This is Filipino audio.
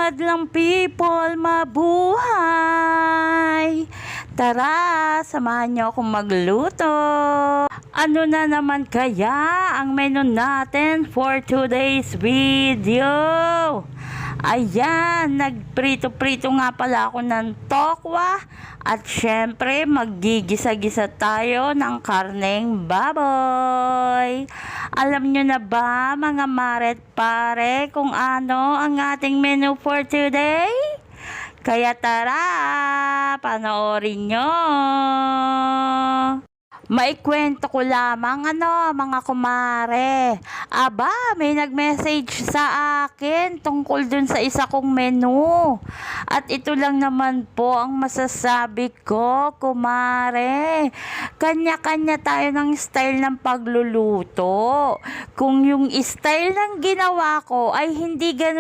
madlang people, mabuhay! Tara, samahan niyo akong magluto. Ano na naman kaya ang menu natin for today's video? Ayan, nagprito-prito nga pala ako ng tokwa at syempre maggigisa-gisa tayo ng karneng baboy. Alam nyo na ba mga maret pare kung ano ang ating menu for today? Kaya tara, panoorin nyo. Maikwento ko lamang mga kumare. Aba, may nag-message sa akin tungkol dun sa isa kong menu. At ito lang naman po ang masasabi ko, kumare. Kanya-kanya tayo ng style ng pagluluto. Kung yung style ng ginawa ko ay hindi ganun